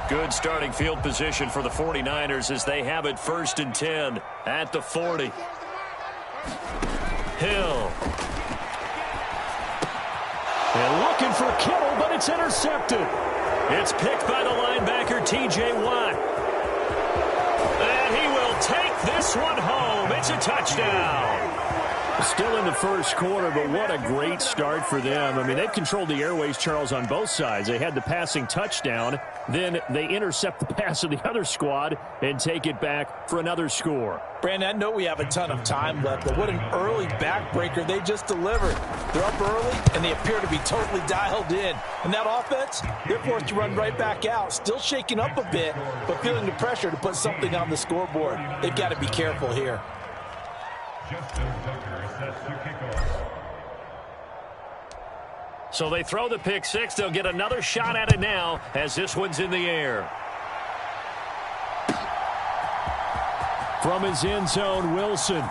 Good starting field position for the 49ers as they have it 1st and 10 at the 40. Hill. And looking for Kittle, but it's intercepted. It's picked by the linebacker, T.J. Watt. And he will take this one home. It's a touchdown. Still in the first quarter, but what a great start for them. I mean, they've controlled the airways, Charles, on both sides. They had the passing touchdown. Then they intercept the pass of the other squad and take it back for another score. Brandon, I know we have a ton of time left, but what an early backbreaker they just delivered. They're up early, and they appear to be totally dialed in. And that offense, they're forced to run right back out, still shaking up a bit, but feeling the pressure to put something on the scoreboard. They've got to be careful here. So they throw the pick six. They'll get another shot at it now as this one's in the air. From his end zone, Wilson.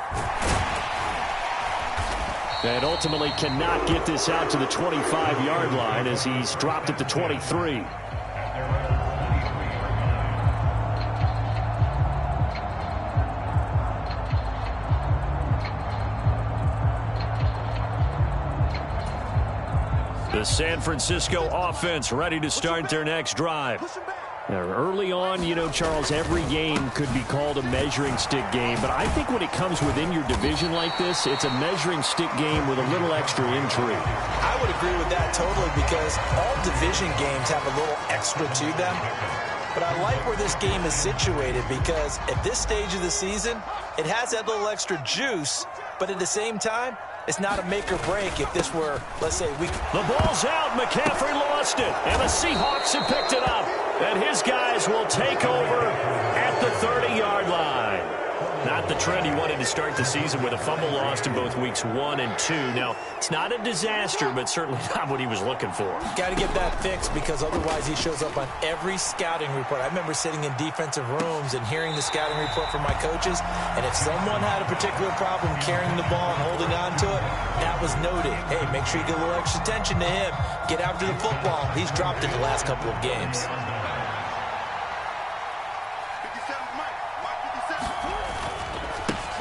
And ultimately cannot get this out to the 25-yard line as he's dropped at the 23. The San Francisco offense ready to start their next drive. Now, early on, you know, Charles, every game could be called a measuring stick game. But I think when it comes within your division like this, it's a measuring stick game with a little extra intrigue. I would agree with that totally because all division games have a little extra to them. But I like where this game is situated because at this stage of the season, it has that little extra juice. But at the same time, it's not a make or break if this were, let's say, week. The ball's out. McCaffrey lost it. And the Seahawks have picked it up. And his guys will take over at the 30-yard line. Not the trend he wanted to start the season with a fumble lost in both weeks 1 and 2. Now, it's not a disaster, but certainly not what he was looking for. Got to get that fixed because otherwise he shows up on every scouting report. I remember sitting in defensive rooms and hearing the scouting report from my coaches, and if someone had a particular problem carrying the ball and holding on to it, that was noted. Hey, make sure you get a little extra attention to him. Get after the football. He's dropped it the last couple of games.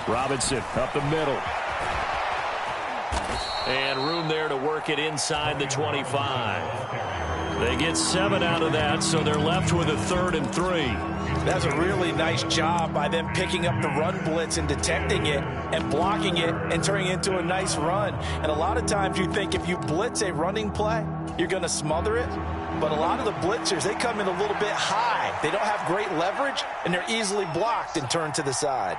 Robinson up the middle. And room there to work it inside the 25. They get 7 out of that, so they're left with a 3rd and 3. That's a really nice job by them picking up the run blitz and detecting it and blocking it and turning it into a nice run. And a lot of times you think if you blitz a running play, you're going to smother it. But a lot of the blitzers, they come in a little bit high. They don't have great leverage, and they're easily blocked and turned to the side.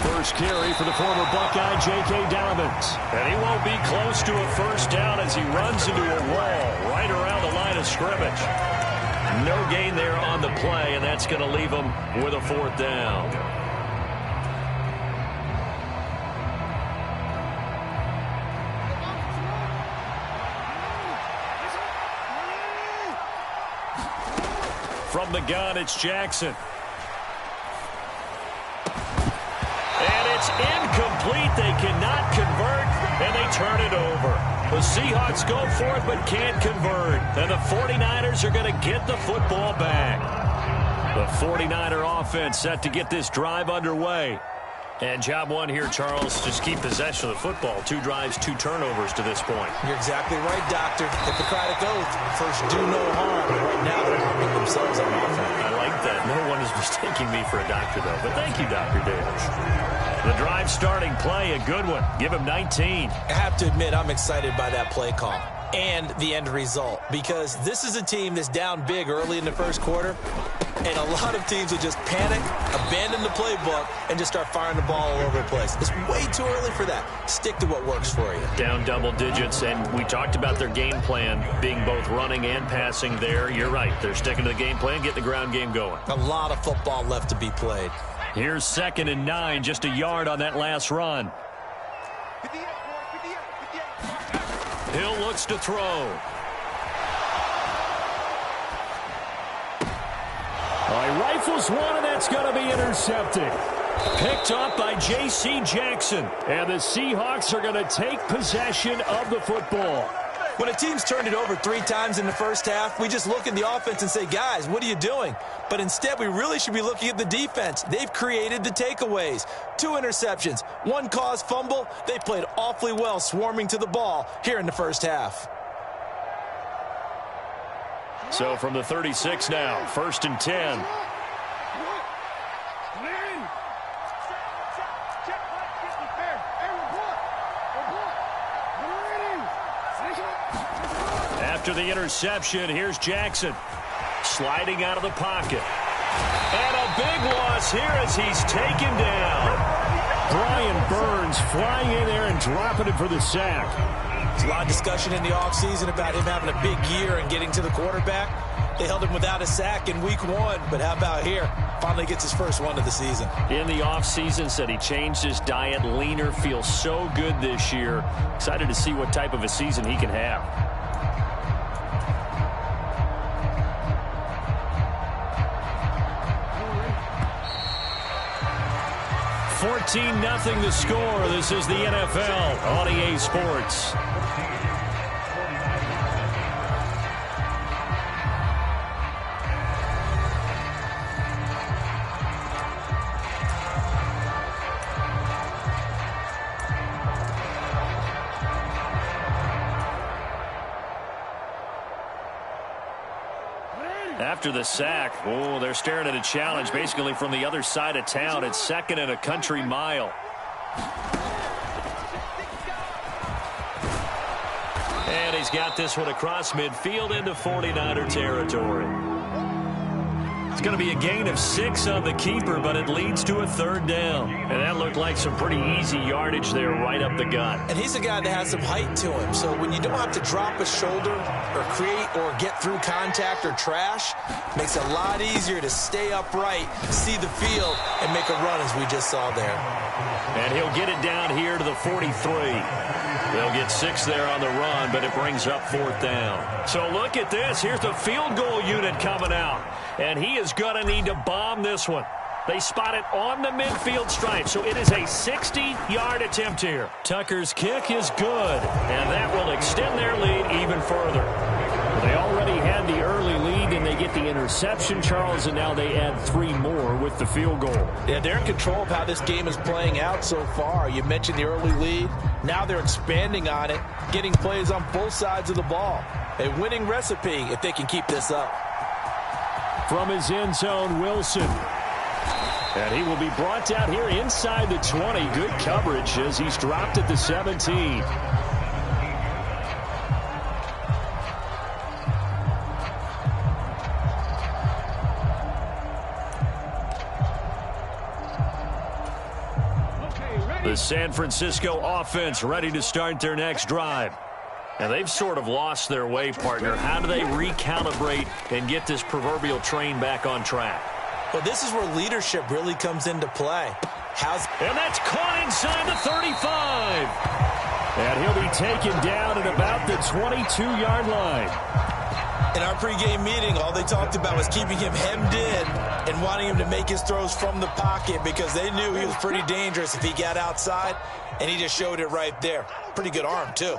First carry for the former Buckeye, J.K. Dobbins. And he won't be close to a first down as he runs into a wall right around the line of scrimmage. No gain there on the play, and that's going to leave him with a 4th down. From the gun, it's Jackson. It's incomplete. They cannot convert, and they turn it over. The Seahawks go for it but can't convert. And the 49ers are going to get the football back. The 49er offense set to get this drive underway. And job one here, Charles, just keep possession of the football. 2 drives, 2 turnovers to this point. You're exactly right, Doctor. Hippocratic oath. First, do no harm. Right now, they're harming themselves on offense. I like that. No one is mistaking me for a doctor, though. But thank you, Dr. Davis. The drive starting play, a good one. Give him 19. I have to admit, I'm excited by that play call and the end result because this is a team that's down big early in the first quarter, and a lot of teams will just panic, abandon the playbook, and just start firing the ball all over the place. It's way too early for that. Stick to what works for you. Down double digits, and we talked about their game plan being both running and passing there. You're right. They're sticking to the game plan, getting the ground game going. A lot of football left to be played. Here's 2nd and 9, just a yard on that last run. Hill looks to throw. Oh, He rifles one, and that's going to be intercepted. Picked up by J.C. Jackson. And the Seahawks are going to take possession of the football. When a team's turned it over 3 times in the first half, we just look at the offense and say, guys, what are you doing? But instead, we really should be looking at the defense. They've created the takeaways. 2 interceptions, 1 caused fumble. They played awfully well swarming to the ball here in the first half. So from the 36 now, 1st and 10. After the interception, here's Jackson. Sliding out of the pocket. And a big loss here as he's taken down. Brian Burns flying in there and dropping it for the sack. There's a lot of discussion in the offseason about him having a big year and getting to the quarterback. They held him without a sack in week 1, but how about here? Finally gets his first one of the season. In the offseason, said he changed his diet, leaner, feels so good this year. Excited to see what type of a season he can have. 14-0 the score. This is the NFL on EA Sports. After the sack, oh, they're staring at a challenge basically from the other side of town. It's 2nd and a country mile. And he's got this one across midfield into 49er territory. It's going to be a gain of 6 on the keeper, but it leads to a 3rd down. And that looked like some pretty easy yardage there right up the gut. And he's a guy that has some height to him, so when you don't have to drop a shoulder or create or get through contact or trash, makes it a lot easier to stay upright, see the field, and make a run as we just saw there. And he'll get it down here to the 43. They'll get 6 there on the run, but it brings up 4th down. So look at this. Here's the field goal unit coming out. And he is going to need to bomb this one. They spot it on the midfield stripe, so it is a 60-yard attempt here. Tucker's kick is good, and that will extend their lead even further. They already had the early lead, and they get the interception, Charles, and now they add 3 more with the field goal. Yeah, they're in control of how this game is playing out so far. You mentioned the early lead. Now they're expanding on it, getting plays on both sides of the ball. A winning recipe if they can keep this up. From his end zone, Wilson. And he will be brought down here inside the 20. Good coverage as he's dropped at the 17. The San Francisco offense ready to start their next drive. And they've sort of lost their way, partner. How do they recalibrate and get this proverbial train back on track? Well, this is where leadership really comes into play. And that's caught inside the 35. And he'll be taken down at about the 22-yard line. In our pregame meeting, all they talked about was keeping him hemmed in and wanting him to make his throws from the pocket because they knew he was pretty dangerous if he got outside, and he just showed it right there. Pretty good arm, too.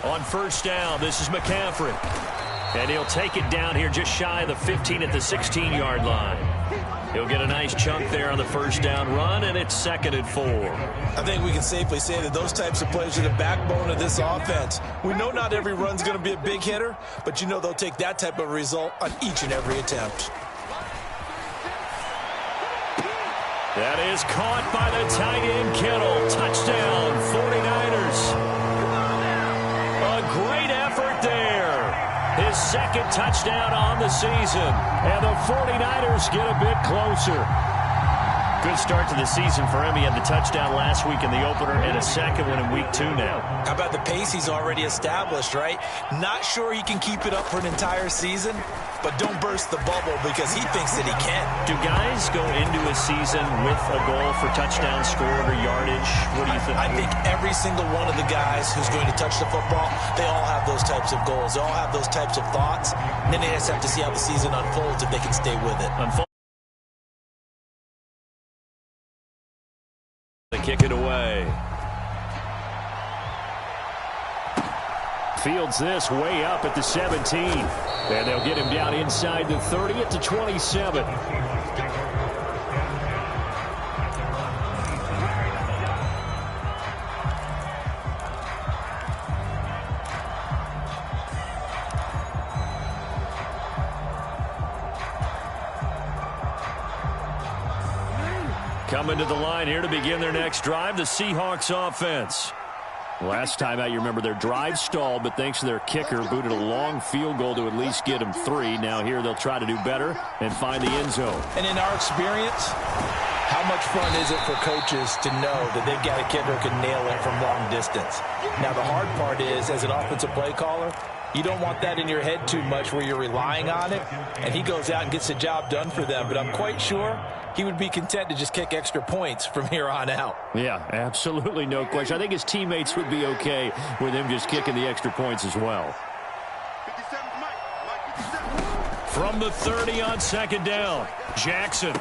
On 1st down, this is McCaffrey. And he'll take it down here just shy of the 15 at the 16-yard line. He'll get a nice chunk there on the 1st down run, and it's 2nd and 4. I think we can safely say that those types of plays are the backbone of this offense. We know not every run's going to be a big hitter, but you know they'll take that type of result on each and every attempt. That is caught by the tight end, Kittle. Touchdown, 49ers. A great effort there. His 2nd touchdown on the season. And the 49ers get a bit closer. Good start to the season for him. He had the touchdown last week in the opener and a 2nd one in week 2 now. How about the pace he's already established, right? Not sure he can keep it up for an entire season, but don't burst the bubble because he thinks that he can. Do guys go into a season with a goal for touchdown scored or yardage? What do you think? I think every single one of the guys who's going to touch the football, they all have those types of goals. They all have those types of thoughts. And then they just have to see how the season unfolds if they can stay with it. They kick it away. Fields this way up at the 17. And they'll get him down inside the 30 at the 27. Coming to the line here to begin their next drive, the Seahawks offense. Last time out, you remember their drive stalled, but thanks to their kicker, booted a long field goal to at least get them 3. Now here they'll try to do better and find the end zone. And in our experience, how much fun is it for coaches to know that they've got a kicker who can nail it from long distance? Now the hard part is, as an offensive play caller, you don't want that in your head too much where you're relying on it, and he goes out and gets the job done for them. But I'm quite sure he would be content to just kick extra points from here on out. Yeah, absolutely, no question. I think his teammates would be okay with him just kicking the extra points as well. From the 30 on second down, Jackson.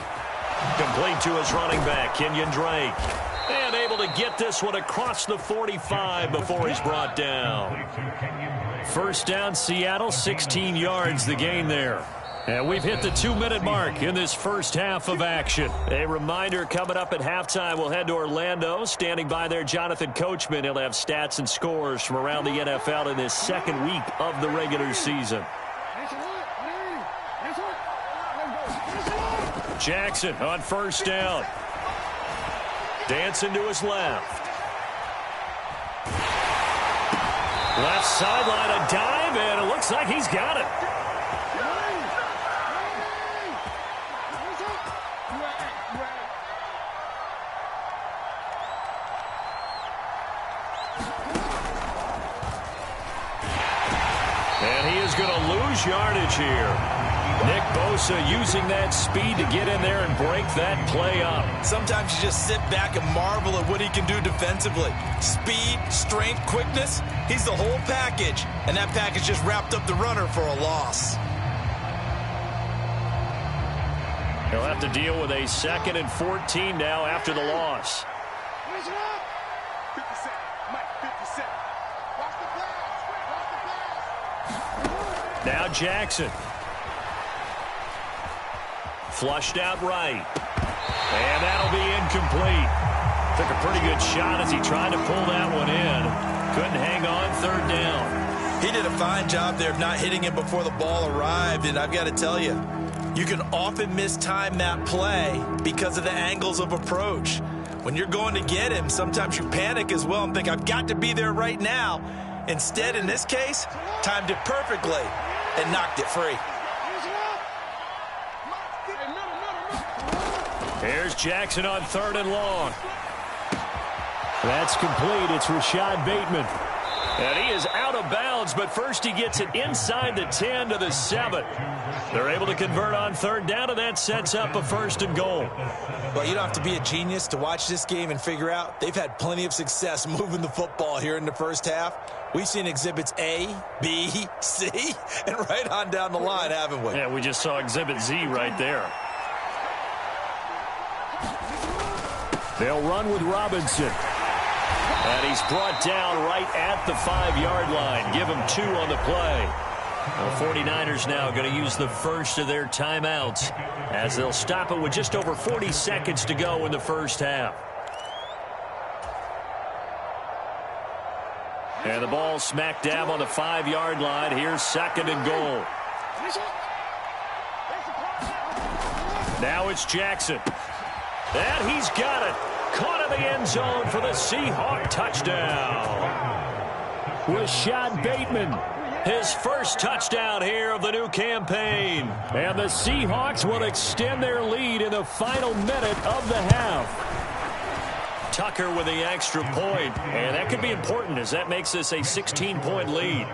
Complete to his running back, Kenyon Drake. And able to get this one across the 45 before he's brought down. First down, Seattle, 16 yards the gain there. And we've hit the 2-minute mark in this first half of action. A reminder, coming up at halftime, we'll head to Orlando. Standing by there, Jonathan Coachman. He'll have stats and scores from around the NFL in this second week of the regular season. Jackson on first down. Dancing to his left. Left sideline, a dive, and it looks like he's got it. And he is going to lose yardage here. Nick Bosa using that speed to get in there and break that play up. Sometimes you just sit back and marvel at what he can do defensively. Speed, strength, quickness, he's the whole package. And that package just wrapped up the runner for a loss. He'll have to deal with a 2nd and 14 now after the loss. Now Jackson. Flushed out right. And that'll be incomplete. Took a pretty good shot as he tried to pull that one in. Couldn't hang on, 3rd down. He did a fine job there of not hitting him before the ball arrived. And I've got to tell you, you can often mistime that play because of the angles of approach. When you're going to get him, sometimes you panic as well and think, I've got to be there right now. Instead, in this case, timed it perfectly and knocked it free. Here's Jackson on 3rd and long. That's complete. It's Rashad Bateman. And he is out of bounds, but first he gets it inside the 10 to the 7. They're able to convert on 3rd down, and that sets up a 1st and goal. Well, you don't have to be a genius to watch this game and figure out they've had plenty of success moving the football here in the first half. We've seen exhibits A, B, C, and right on down the line, haven't we? Yeah, we just saw exhibit Z right there. They'll run with Robinson. And he's brought down right at the 5-yard line. Give him 2 on the play. The 49ers now going to use the first of their timeouts as they'll stop it with just over 40 seconds to go in the first half. And the ball smack dab on the 5-yard line. Here's 2nd and goal. Now it's Jackson. And he's got it. Caught in the end zone for the Seahawk touchdown. Rashad Bateman, his first touchdown here of the new campaign. And the Seahawks will extend their lead in the final minute of the half. Tucker with the extra point. And that could be important as that makes this a 16-point lead.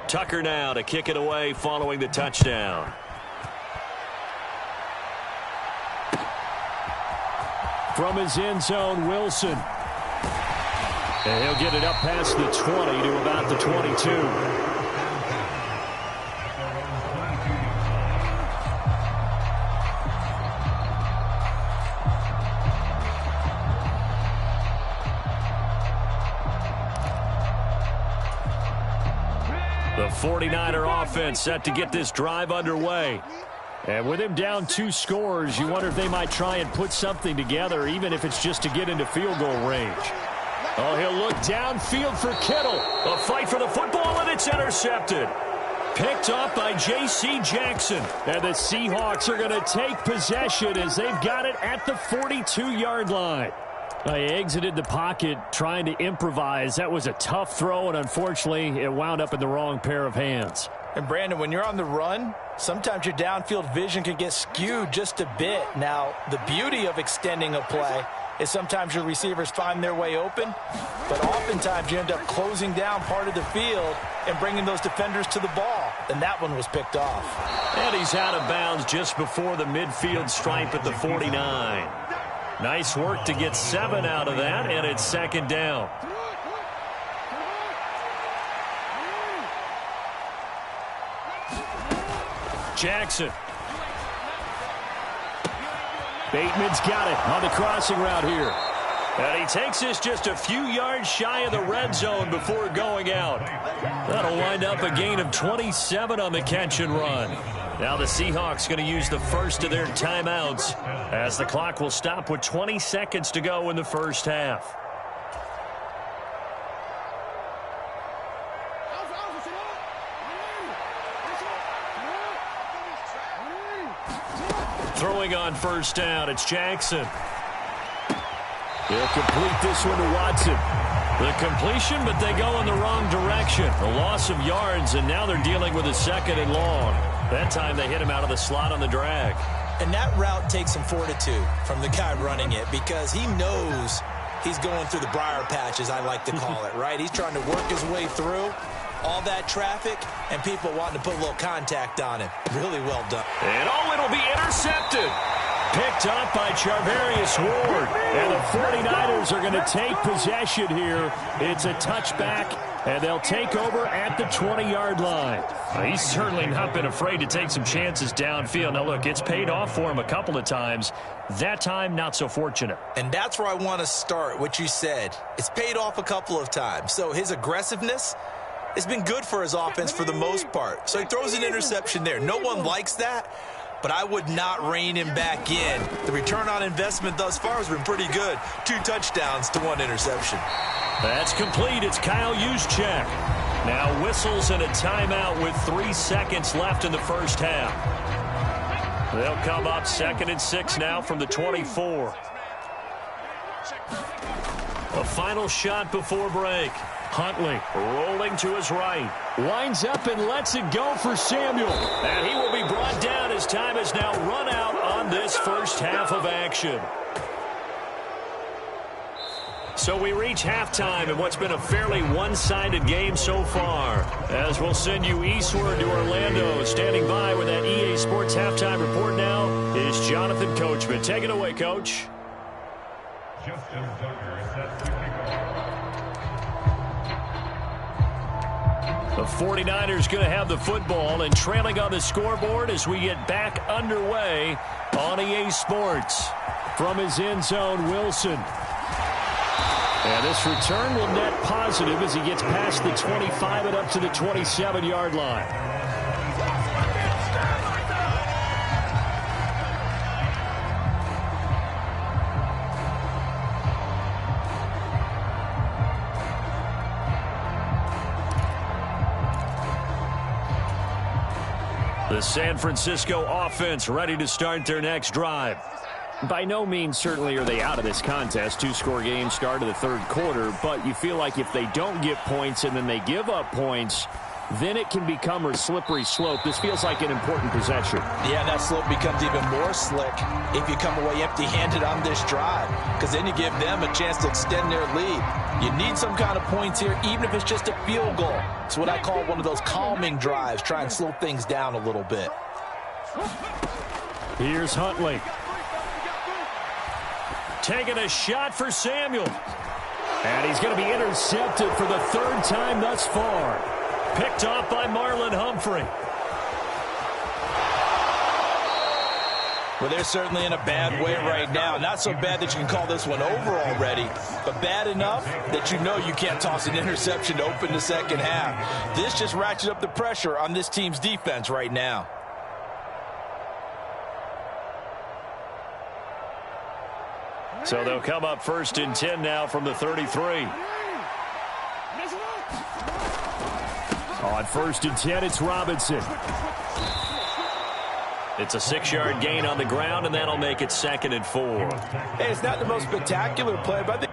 Tucker now to kick it away following the touchdown. From his end zone, Wilson. And he'll get it up past the 20 to about the 22. The 49er offense set to get this drive underway. And with him down 2 scores, you wonder if they might try and put something together, even if it's just to get into field goal range. Oh, he'll look downfield for Kittle. A fight for the football, and it's intercepted. Picked off by J.C. Jackson. And the Seahawks are going to take possession as they've got it at the 42-yard line. He exited the pocket trying to improvise. That was a tough throw, and unfortunately, it wound up in the wrong pair of hands. And, Brandon, when you're on the run, sometimes your downfield vision can get skewed just a bit. Now, the beauty of extending a play is sometimes your receivers find their way open, but oftentimes you end up closing down part of the field and bringing those defenders to the ball. And that one was picked off. And he's out of bounds just before the midfield stripe at the 49. Nice work to get 7 out of that, and it's second down. Jackson. Bateman's got it on the crossing route here. And he takes this just a few yards shy of the red zone before going out. That'll wind up a gain of 27 on the catch and run. Now the Seahawks going to use the first of their timeouts as the clock will stop with 20 seconds to go in the first half. Throwing on first down, it's Jackson. He'll complete this one to Watson. The completion, but they go in the wrong direction. A loss of yards, and now they're dealing with a second and long. That time they hit him out of the slot on the drag. And that route takes some fortitude from the guy running it because he knows he's going through the briar patch, as I like to call it, right? He's trying to work his way through all that traffic and people wanting to put a little contact on him. Really well done. And it'll be intercepted. Picked up by Charvarius Ward. And the 49ers are going to take possession here. It's a touchback, and they'll take over at the 20-yard line. He's certainly not been afraid to take some chances downfield. Now, look, it's paid off for him a couple of times. That time, not so fortunate. And that's where I want to start, what you said. It's paid off a couple of times. So his aggressiveness has been good for his offense for the most part. So he throws an interception there. No one likes that, but I would not rein him back in. The return on investment thus far has been pretty good. 2 touchdowns to 1 interception. That's complete. It's Kyle Juszczyk. Now whistles and a timeout with 3 seconds left in the first half. They'll come up 2nd and 6 now from the 24. A final shot before break. Huntley rolling to his right. Winds up and lets it go for Samuel. And he will be brought down as time has now run out on this first half of action. So we reach halftime in what's been a fairly one-sided game so far. As we'll send you eastward to Orlando. Standing by with that EA Sports halftime report now is Jonathan Coachman. Take it away, Coach. The 49ers going to have the football and trailing on the scoreboard as we get back underway on EA Sports. From his end zone, Wilson. And this return will net positive as he gets past the 25 and up to the 27-yard line. The San Francisco offense ready to start their next drive. By no means certainly are they out of this contest. 2-score game, start of the third quarter. But you feel like if they don't get points and then they give up points, then it can become a slippery slope. This feels like an important possession. Yeah, that slope becomes even more slick if you come away empty-handed on this drive, because then you give them a chance to extend their lead. You need some kind of points here, even if it's just a field goal. It's what I call one of those calming drives. Try and slow things down a little bit. Here's Huntley. Taking a shot for Samuel. And he's going to be intercepted for the third time thus far. Picked off by Marlon Humphrey. Well, they're certainly in a bad way right now. Not so bad that you can call this one over already, but bad enough that you know you can't toss an interception to open the second half. This just ratchets up the pressure on this team's defense right now. So they'll come up 1st and 10 now from the 33. On 1st and 10, it's Robinson. It's a 6-yard gain on the ground, and that'll make it 2nd and 4. Hey, it's not the most spectacular play, but I think